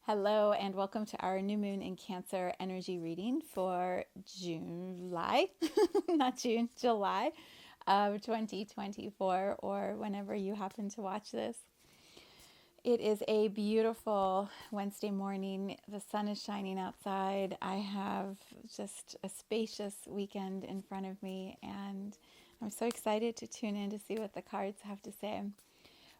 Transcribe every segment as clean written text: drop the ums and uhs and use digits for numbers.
Hello and welcome to our new moon in Cancer energy reading for July, not June, July of 2024, or whenever you happen to watch this. It is a beautiful Wednesday morning. The sun is shining outside. I have just a spacious weekend in front of me, and I'm so excited to tune in to see what the cards have to say.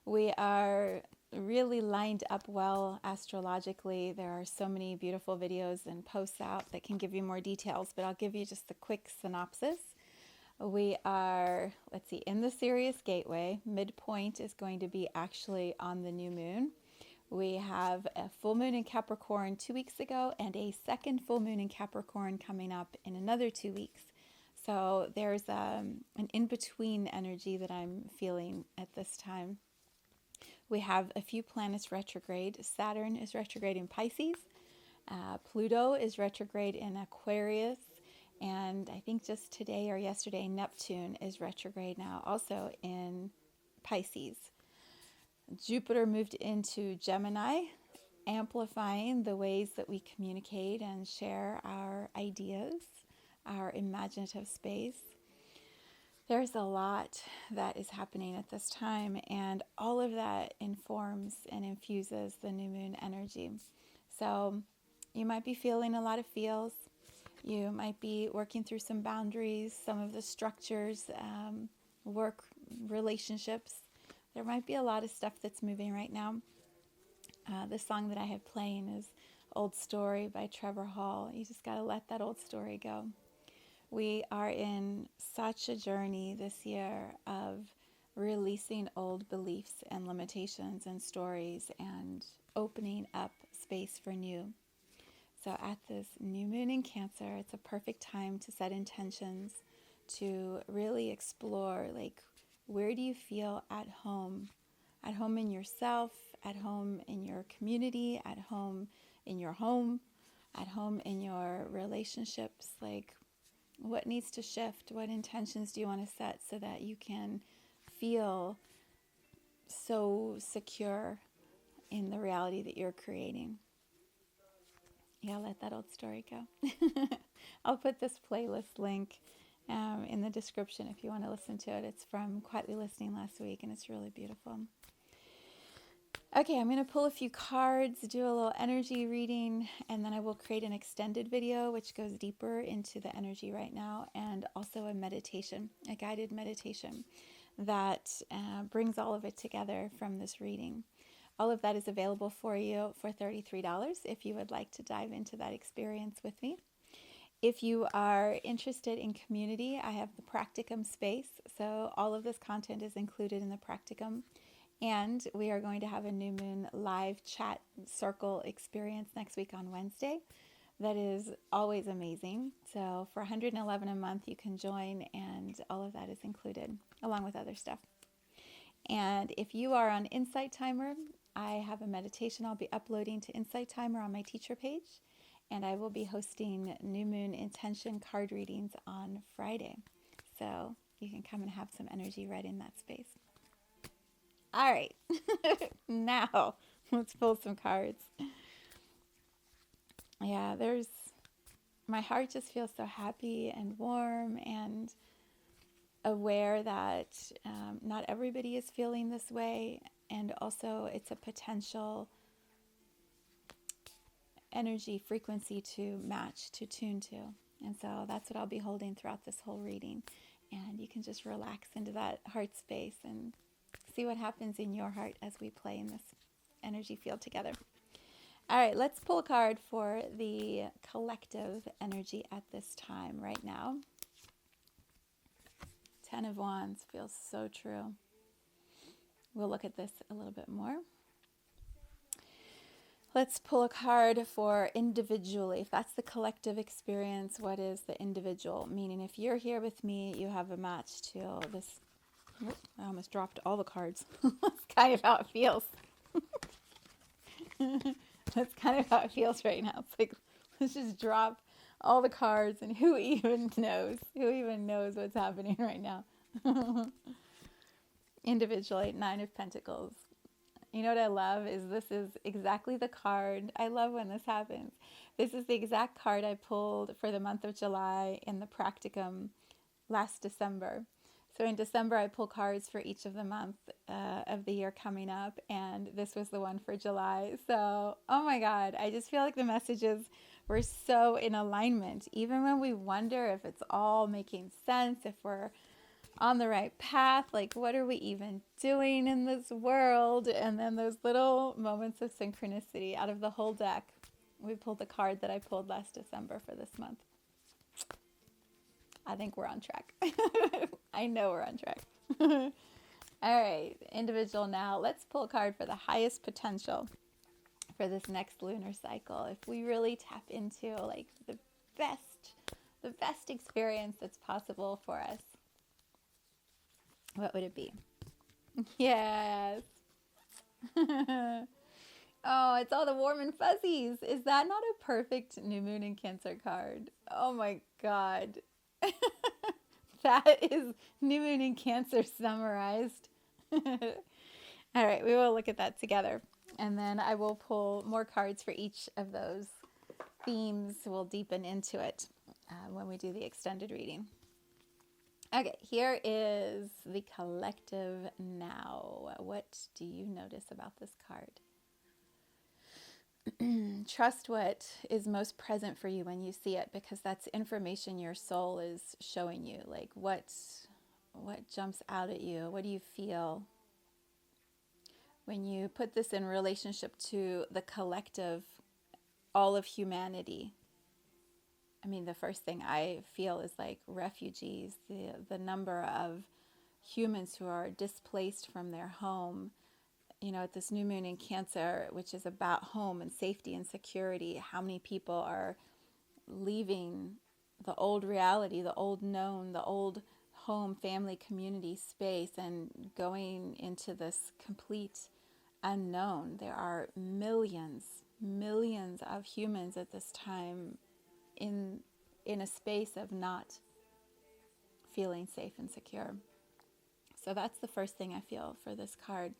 We are really lined up well astrologically. There are so many beautiful videos and posts out that can give you more details, but I'll give you just a quick synopsis. We are, in the Sirius gateway. Midpoint is going to be actually on the new moon. We have a full moon in Capricorn 2 weeks ago and a second full moon in Capricorn coming up in another 2 weeks. So there's an in-between energy that I'm feeling at this time. We have a few planets retrograde. Saturn is retrograde in Pisces. Pluto is retrograde in Aquarius. And I think just today or yesterday, Neptune is retrograde now, also in Pisces. Jupiter moved into Gemini, amplifying the ways that we communicate and share our ideas, our imaginative space. There's a lot that is happening at this time, and all of that informs and infuses the new moon energy. So you might be feeling a lot of feels. You might be working through some boundaries, some of the structures, work, relationships. There might be a lot of stuff that's moving right now. The song that I have playing is Old Story by Trevor Hall. You just got to let that old story go. We are in such a journey this year of releasing old beliefs and limitations and stories and opening up space for new. So at this new moon in Cancer, it's a perfect time to set intentions, to really explore, where do you feel at home? At home in yourself, at home in your community, at home in your home, at home in your relationships, what needs to shift? What intentions do you want to set so that you can feel so secure in the reality that you're creating? Yeah, let that old story go. I'll put this playlist link in the description if you want to listen to it. It's from Quietly Listening last week, and it's really beautiful. Okay, I'm going to pull a few cards, do a little energy reading, and then I will create an extended video which goes deeper into the energy right now, and also a meditation, a guided meditation that brings all of it together from this reading. All of that is available for you for $33 if you would like to dive into that experience with me. If you are interested in community, I have the Practicum space, so all of this content is included in the Practicum. And we are going to have a new moon live chat circle experience next week on Wednesday. That is always amazing. So for $111 a month, you can join, and all of that is included, along with other stuff. And if you are on Insight Timer, I have a meditation I'll be uploading to Insight Timer on my teacher page. And I will be hosting New Moon Intention card readings on Friday. So you can come and have some energy read in that space. All right, now let's pull some cards. Yeah, my heart just feels so happy and warm and aware that not everybody is feeling this way, and also it's a potential energy frequency to match, to tune to. And so that's what I'll be holding throughout this whole reading. And you can just relax into that heart space and see what happens in your heart as we play in this energy field together. All right, let's pull a card for the collective energy at this time right now. 10 of Wands feels so true. We'll look at this a little bit more. Let's pull a card for individually. If that's the collective experience, what is the individual? Meaning if you're here with me, you have a match to this. I almost dropped all the cards. That's kind of how it feels. That's kind of how it feels right now. It's like, let's just drop all the cards, and who even knows? Who even knows what's happening right now? Individually, 9 of Pentacles. You know what I love is this is exactly the card. I love when this happens. This is the exact card I pulled for the month of July in the Practicum last December. So in December, I pull cards for each of the month of the year coming up, and this was the one for July. So, oh my God, I just feel like the messages were so in alignment. Even when we wonder if it's all making sense, if we're on the right path, like what are we even doing in this world? And then those little moments of synchronicity out of the whole deck. We pulled the card that I pulled last December for this month. I think we're on track. I know we're on track. All right, individual now. Let's pull a card for the highest potential for this next lunar cycle. If we really tap into like the best experience that's possible for us, what would it be? Yes. Oh, it's all the warm and fuzzies. Is that not a perfect new moon in Cancer card? Oh my God. That is new moon in Cancer summarized. All right, we will look at that together. And then I will pull more cards for each of those themes. We'll deepen into it when we do the extended reading. Okay, here is the collective now. What do you notice about this card? Trust what is most present for you when you see it, because that's information your soul is showing you. Like what jumps out at you? What do you feel? When you put this in relationship to the collective, all of humanity, I mean, the first thing I feel is like refugees, the number of humans who are displaced from their home. You know, at this new moon in Cancer, which is about home and safety and security, how many people are leaving the old reality, the old known, the old home, family, community space, and going into this complete unknown. There are millions of humans at this time in a space of not feeling safe and secure. So that's the first thing I feel for this card.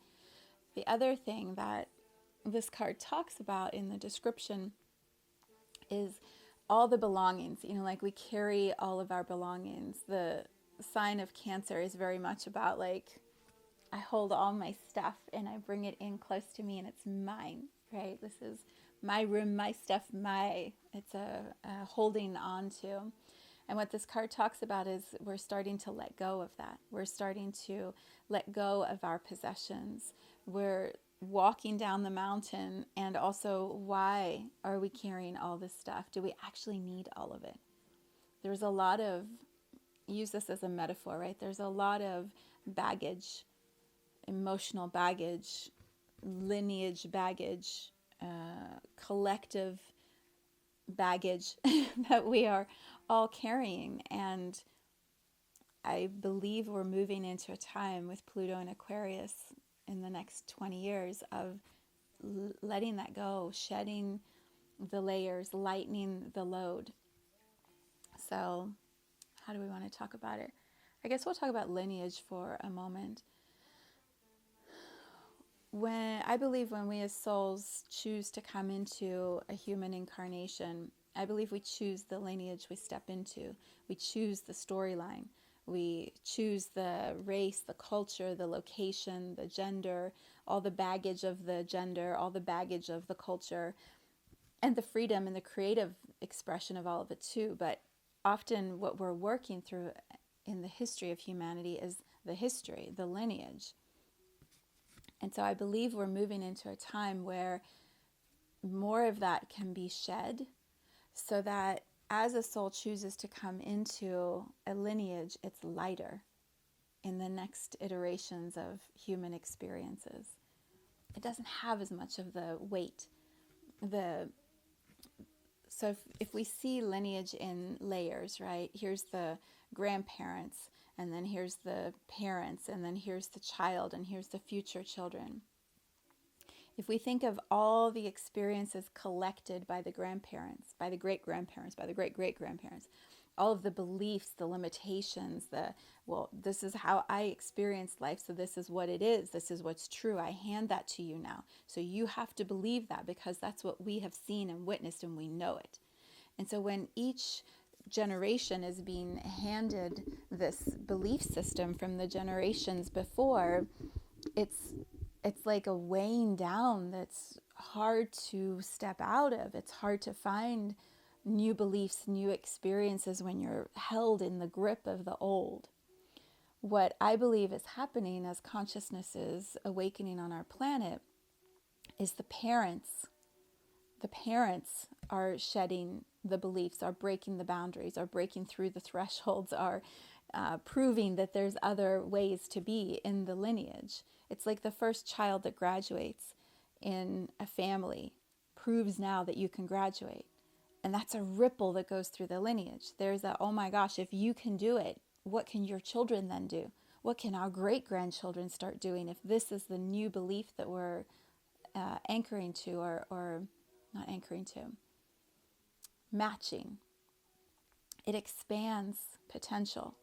The other thing that this card talks about in the description is all the belongings. You know, like we carry all of our belongings. The sign of Cancer is very much about like, I hold all my stuff and I bring it in close to me and it's mine, right? This is my room, my stuff, it's a holding on to. And what this card talks about is we're starting to let go of that. We're starting to let go of our possessions. We're walking down the mountain, and also, why are we carrying all this stuff? Do we actually need all of it? There's a lot of, use this as a metaphor, right? There's a lot of baggage, emotional baggage, lineage baggage, collective baggage that we are all carrying. And I believe we're moving into a time with Pluto and Aquarius in the next 20 years of letting that go, shedding the layers, lightening the load. So how do we want to talk about it? I guess we'll talk about lineage for a moment. I believe when we as souls choose to come into a human incarnation, I believe we choose the lineage we step into. We choose the storyline. We choose the race, the culture, the location, the gender, all the baggage of the gender, all the baggage of the culture, and the freedom and the creative expression of all of it too. But often what we're working through in the history of humanity is the history, the lineage. And so I believe we're moving into a time where more of that can be shed, so that as a soul chooses to come into a lineage, it's lighter in the next iterations of human experiences. It doesn't have as much of the weight. So if we see lineage in layers, right? Here's the grandparents, and then here's the parents, and then here's the child, and here's the future children. If we think of all the experiences collected by the grandparents, by the great-grandparents, by the great-great-grandparents, all of the beliefs, the limitations, well, this is how I experienced life, so this is what it is. This is what's true. I hand that to you now. So you have to believe that because that's what we have seen and witnessed and we know it. And so when each generation is being handed this belief system from the generations before, it's like a weighing down that's hard to step out of. It's hard to find new beliefs, new experiences when you're held in the grip of the old. What I believe is happening as consciousness is awakening on our planet is the parents are shedding the beliefs, are breaking the boundaries, are breaking through the thresholds, are proving that there's other ways to be in the lineage. It's like the first child that graduates in a family proves now that you can graduate. And that's a ripple that goes through the lineage. There's a, oh my gosh, if you can do it, what can your children then do? What can our great-grandchildren start doing if this is the new belief that we're anchoring to, or not anchoring to, matching? It expands potential.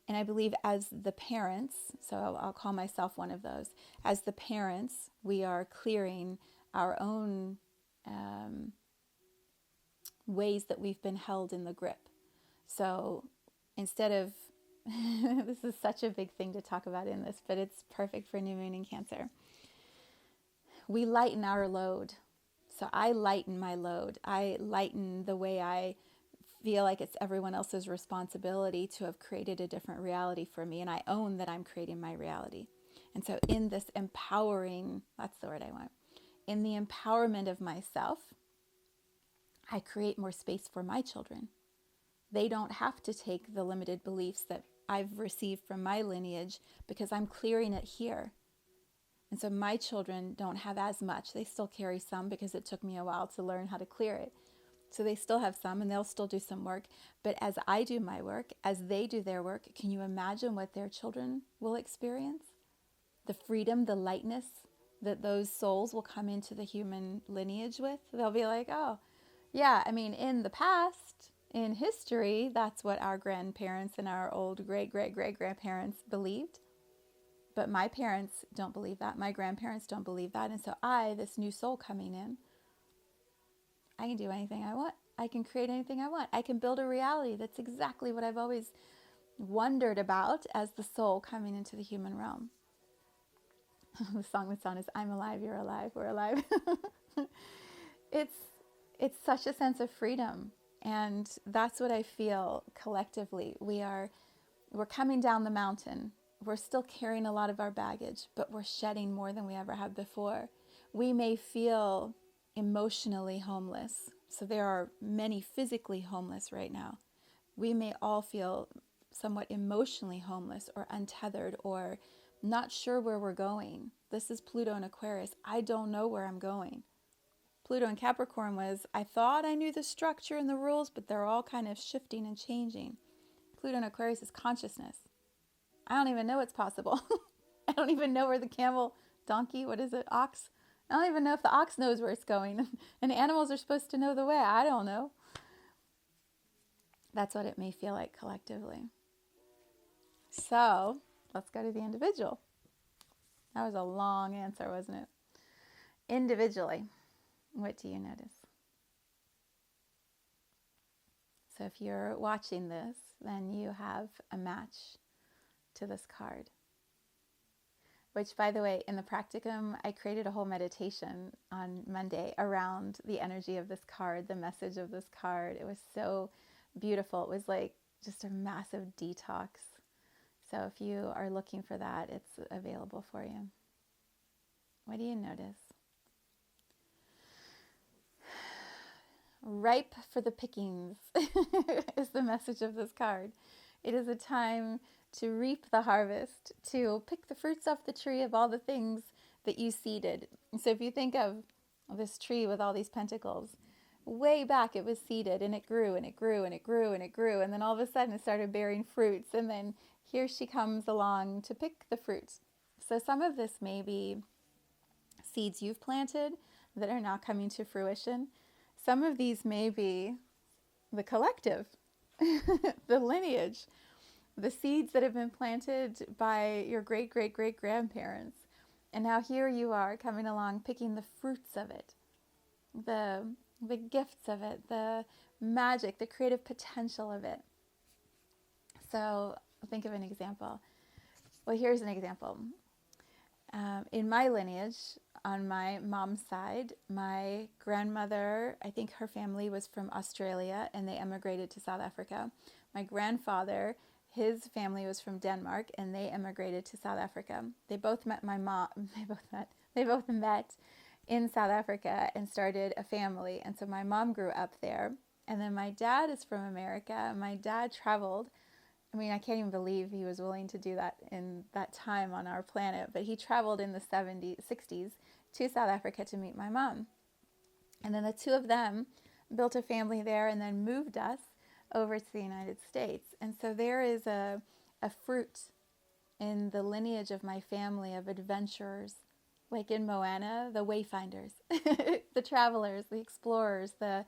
And I believe as the parents, so I'll call myself one of those, as the parents, we are clearing our own ways that we've been held in the grip. So instead of, this is such a big thing to talk about in this, but it's perfect for new moon in Cancer. We lighten our load. So I lighten my load. I lighten the way I feel like it's everyone else's responsibility to have created a different reality for me. And I own that I'm creating my reality. And so in this empowering, that's the word I want, in the empowerment of myself, I create more space for my children. They don't have to take the limited beliefs that I've received from my lineage because I'm clearing it here. And so my children don't have as much. They still carry some because it took me a while to learn how to clear it. So they still have some and they'll still do some work. But as I do my work, as they do their work, can you imagine what their children will experience? The freedom, the lightness that those souls will come into the human lineage with. They'll be like, oh, yeah, I mean, in the past, in history, that's what our grandparents and our old great-great-great-grandparents believed. But my parents don't believe that. My grandparents don't believe that. And so I, this new soul coming in, I can do anything I want. I can create anything I want. I can build a reality that's exactly what I've always wondered about as the soul coming into the human realm. The song that's on is I'm alive, you're alive, we're alive. It's such a sense of freedom. And that's what I feel collectively. We're coming down the mountain. We're still carrying a lot of our baggage, but we're shedding more than we ever have before. We may feel emotionally homeless. So there are many physically homeless right now. We may all feel somewhat emotionally homeless or untethered or not sure where we're going. This is Pluto in Aquarius. I don't know where I'm going. Pluto in Capricorn was, I thought I knew the structure and the rules, but they're all kind of shifting and changing. Pluto in Aquarius is consciousness. I don't even know it's possible. I don't even know where the camel, donkey, what is it, ox? I don't even know if the ox knows where it's going. And animals are supposed to know the way. I don't know. That's what it may feel like collectively. So let's go to the individual. That was a long answer, wasn't it? Individually, what do you notice? So if you're watching this, then you have a match to this card. Which, by the way, in the Practicum, I created a whole meditation on Monday around the energy of this card, the message of this card. It was so beautiful. It was like just a massive detox. So if you are looking for that, it's available for you. What do you notice? Ripe for the pickings is the message of this card. It is a time to reap the harvest, to pick the fruits off the tree of all the things that you seeded. And so if you think of this tree with all these pentacles, way back it was seeded and it grew and it grew and it grew and it grew. And then all of a sudden it started bearing fruits. And then here she comes along to pick the fruits. So some of this may be seeds you've planted that are now coming to fruition. Some of these may be the collective. the lineage, the seeds that have been planted by your great great great grandparents. And now here you are coming along picking the fruits of it, the gifts of it, the magic, the creative potential of it. So think of an example. Well, here's an example. In my lineage, on my mom's side, my grandmother, I think her family was from Australia and they emigrated to South Africa. My grandfather, his family was from Denmark and they emigrated to South Africa. They both met my mom. They both met in South Africa and started a family. And so my mom grew up there. And then my dad is from America. My dad traveled. I mean, I can't even believe he was willing to do that in that time on our planet, but he traveled in the 60s to South Africa to meet my mom. And then the two of them built a family there and then moved us over to the United States. And so there is a fruit in the lineage of my family of adventurers, like in Moana, the wayfinders, the travelers, the explorers, the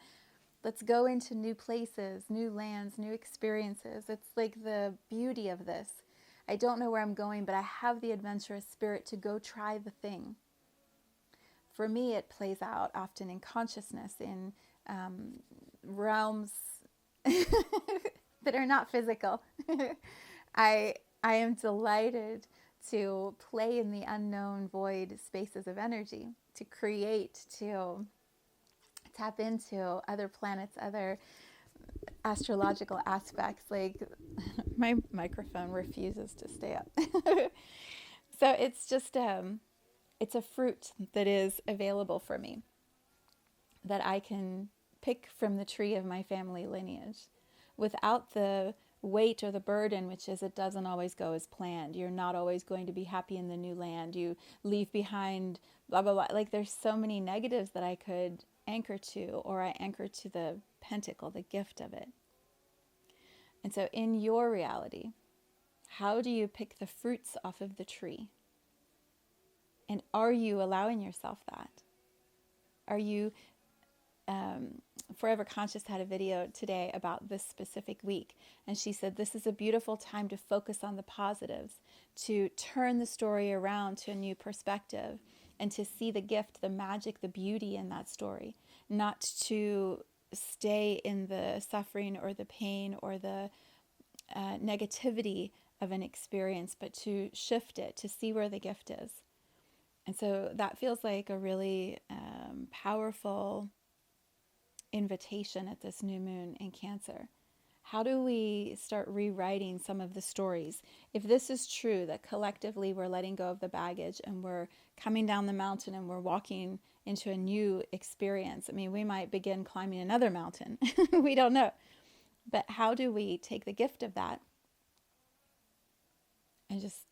let's go into new places, new lands, new experiences. It's like the beauty of this. I don't know where I'm going, but I have the adventurous spirit to go try the thing. For me, it plays out often in consciousness, in realms that are not physical. I am delighted to play in the unknown void spaces of energy, to create, to tap into other planets, other astrological aspects. Like my microphone refuses to stay up. So it's just, it's a fruit that is available for me that I can pick from the tree of my family lineage without the weight or the burden, which is it doesn't always go as planned. You're not always going to be happy in the new land. You leave behind blah, blah, blah. Like there's so many negatives that I could anchor to, or I anchor to the pentacle, the gift of it. And so in your reality, how do you pick the fruits off of the tree? And are you allowing yourself that? Are you, Forever Conscious had a video today about this specific week. And she said, this is a beautiful time to focus on the positives, to turn the story around to a new perspective, and to see the gift, the magic, the beauty in that story, not to stay in the suffering or the pain or the negativity of an experience, but to shift it, to see where the gift is. And so that feels like a really powerful invitation at this new moon in Cancer. How do we start rewriting some of the stories? If this is true, that collectively we're letting go of the baggage and we're coming down the mountain and we're walking into a new experience. I mean, we might begin climbing another mountain. We don't know. But how do we take the gift of that and just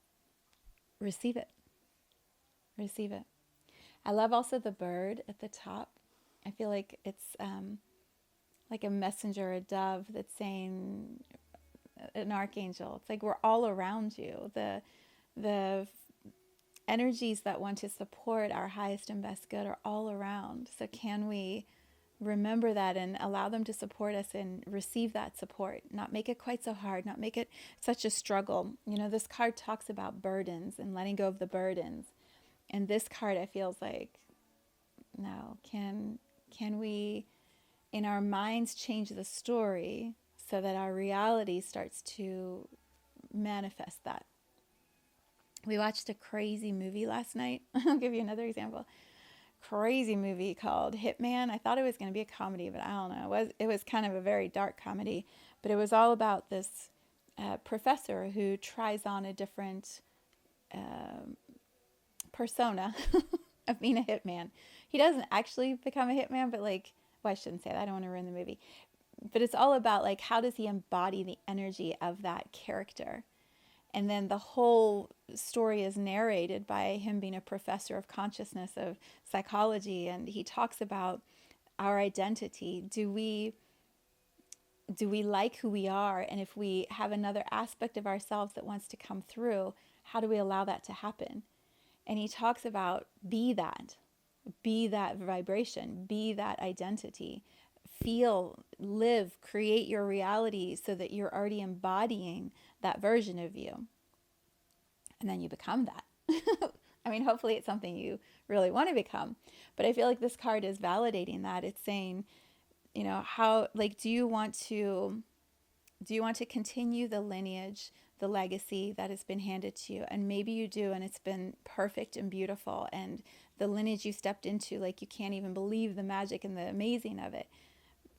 receive it? Receive it. I love also the bird at the top. I feel like it's like a messenger, a dove that's saying, an archangel. It's like we're all around you. The energies that want to support our highest and best good are all around. So can we remember that and allow them to support us and receive that support? Not make it quite so hard, not make it such a struggle. You know, this card talks about burdens and letting go of the burdens. And this card, I feel like, no, can we, in our minds, change the story so that our reality starts to manifest that? We watched a crazy movie last night. I'll give you another example. Crazy movie called Hitman. I thought it was going to be a comedy, but I don't know. It was kind of a very dark comedy, but it was all about this professor who tries on a different persona of being a hitman. He doesn't actually become a hitman, but like, well, I shouldn't say that. I don't want to ruin the movie. But it's all about like, how does he embody the energy of that character? And then the whole story is narrated by him being a professor of consciousness, of psychology. And he talks about our identity. Do we like who we are? And if we have another aspect of ourselves that wants to come through, how do we allow that to happen? And he talks about be that vibration, be that identity, feel, live, create your reality so that you're already embodying that version of you. And then you become that. I mean, hopefully it's something you really want to become. But I feel like this card is validating that. It's saying, how, like, do you want to continue the lineage, the legacy that has been handed to you? And maybe you do, and it's been perfect and beautiful. And the lineage you stepped into, like, you can't even believe the magic and the amazing of it.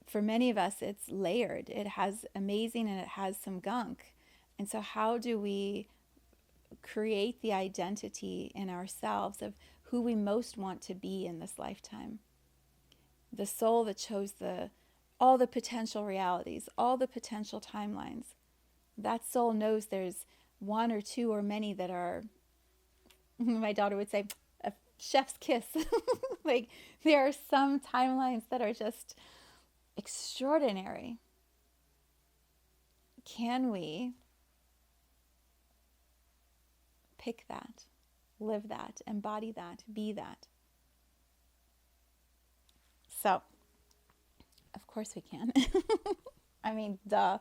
For many of us, it's layered. It has amazing and it has some gunk. And so how do we create the identity in ourselves of who we most want to be in this lifetime? The soul that chose all the potential realities, all the potential timelines. That soul knows there's one or two or many that are, my daughter would say, a chef's kiss. Like, there are some timelines that are just extraordinary. Can we pick that, live that, embody that, be that? So, of course we can. I mean, duh.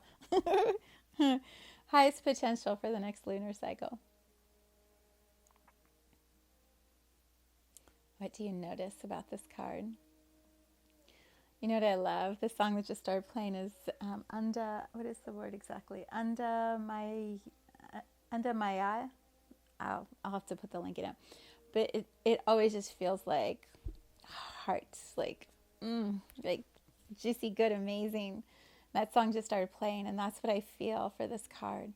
Highest potential for the next lunar cycle. What do you notice about this card? You know what I love? The song that just started playing is what is the word exactly? Under my eye. I'll have to put the link in it. But it always just feels like hearts, like juicy, good, amazing. That song just started playing, and that's what I feel for this card.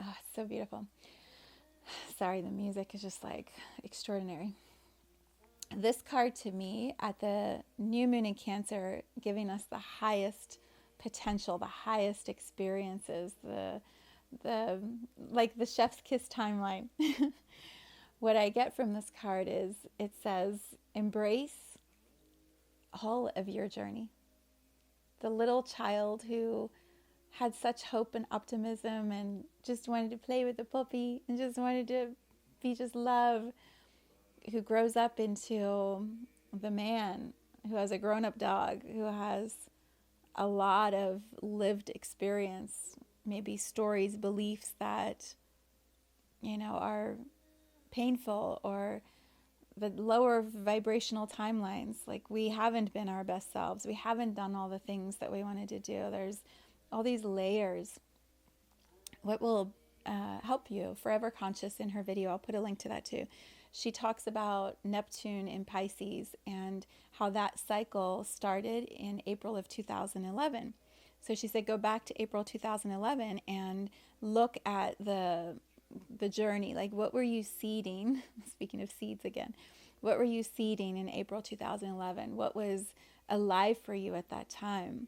Oh, it's so beautiful. Sorry, the music is just like extraordinary. This card to me at the new moon in Cancer, giving us the highest potential, the highest experiences, the like the chef's kiss timeline. What I get from this card is it says, embrace all of your journey. The little child who had such hope and optimism and just wanted to play with the puppy and just wanted to be just love, who grows up into the man who has a grown-up dog, who has a lot of lived experience, maybe stories, beliefs that, are painful, or the lower vibrational timelines. Like, we haven't been our best selves. We haven't done all the things that we wanted to do. There's all these layers. What will help you? Forever Conscious, in her video, I'll put a link to that too. She talks about Neptune in Pisces and how that cycle started in April of 2011. So she said, go back to April 2011 and look at the journey. Like, what were you seeding? Speaking of seeds again, what were you seeding in April 2011? What was alive for you at that time?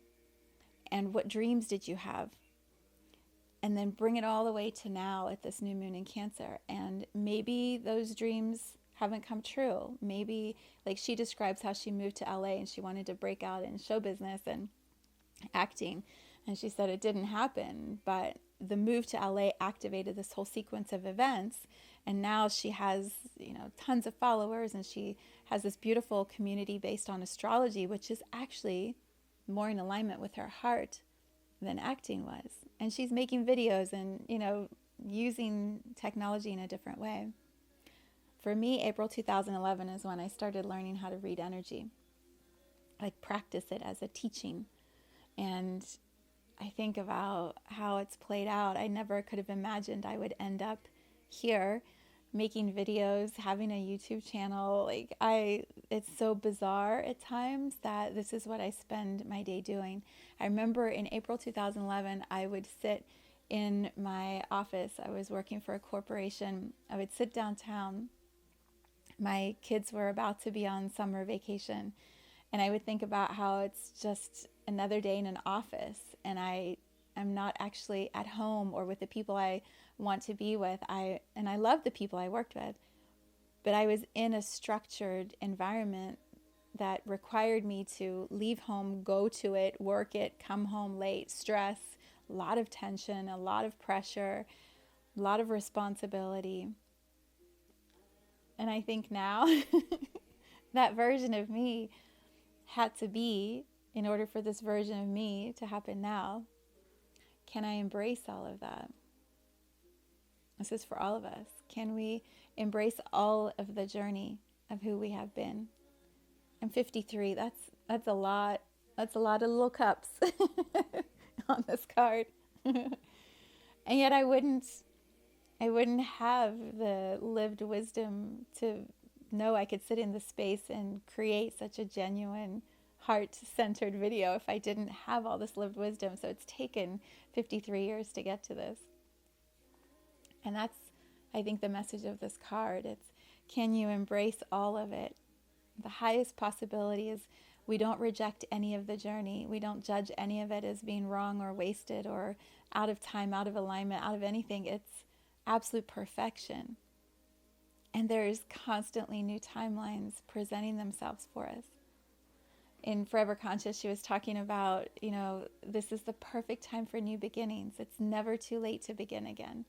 And what dreams did you have? And then bring it all the way to now at this new moon in Cancer. And maybe those dreams haven't come true. Maybe, like, she describes how she moved to LA and she wanted to break out in show business and acting. And she said it didn't happen, but the move to LA activated this whole sequence of events. And now she has, tons of followers, and she has this beautiful community based on astrology, which is actually more in alignment with her heart than acting was. And she's making videos and, using technology in a different way. For me, April 2011 is when I started learning how to read energy, like practice it as a teaching. And I think about how it's played out. I never could have imagined I would end up here making videos, having a YouTube channel. Like, it's so bizarre at times that this is what I spend my day doing. I remember in April 2011, I would sit in my office. I was working for a corporation. I would sit downtown. My kids were about to be on summer vacation, and I would think about how it's just another day in an office, and I am not actually at home or with the people I want to be with. I love the people I worked with, but I was in a structured environment that required me to leave home, go to it, work it, come home late, stress, a lot of tension, a lot of pressure, a lot of responsibility. And I think now, that version of me had to be in order for this version of me to happen now. Can I embrace all of that? This is for all of us. Can we embrace all of the journey of who we have been? I'm 53. That's a lot. That's a lot of little cups on this card. And yet I wouldn't have the lived wisdom to know I could sit in the space and create such a genuine, heart-centered video if I didn't have all this lived wisdom. So it's taken 53 years to get to this. And that's, I think, the message of this card. It's, can you embrace all of it? The highest possibility is we don't reject any of the journey. We don't judge any of it as being wrong or wasted or out of time, out of alignment, out of anything. It's absolute perfection. And there's constantly new timelines presenting themselves for us. In Forever Conscious, she was talking about, this is the perfect time for new beginnings. It's never too late to begin again.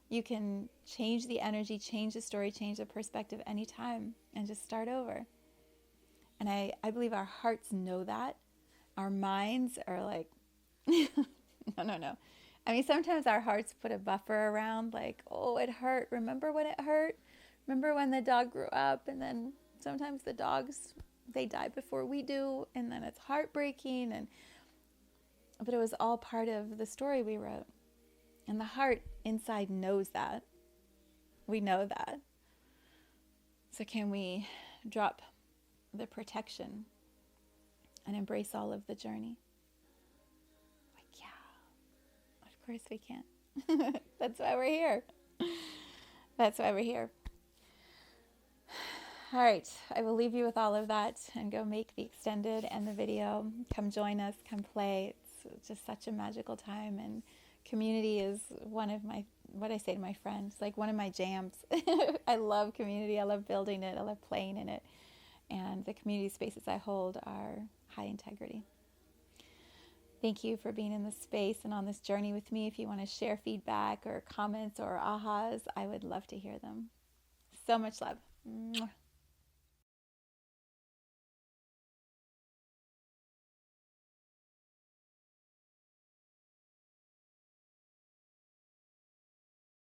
You can change the energy, change the story, change the perspective anytime and just start over. And I believe our hearts know that. Our minds are like, no. I mean, sometimes our hearts put a buffer around like, oh, it hurt. Remember when it hurt? Remember when the dog grew up? And then sometimes the dogs, they die before we do. And then it's heartbreaking. But it was all part of the story we wrote. And the heart inside knows that. We know that. So can we drop the protection and embrace all of the journey? Like, yeah, of course we can. That's why we're here. That's why we're here. All right, I will leave you with all of that and go make the extended and the video. Come join us, come play. It's just such a magical time, and community is one of my, what I say to my friends, like one of my jams. I love community. I love building it. I love playing in it. And the community spaces I hold are high integrity. Thank you for being in this space and on this journey with me. If you want to share feedback or comments or ahas, I would love to hear them. So much love. Mwah.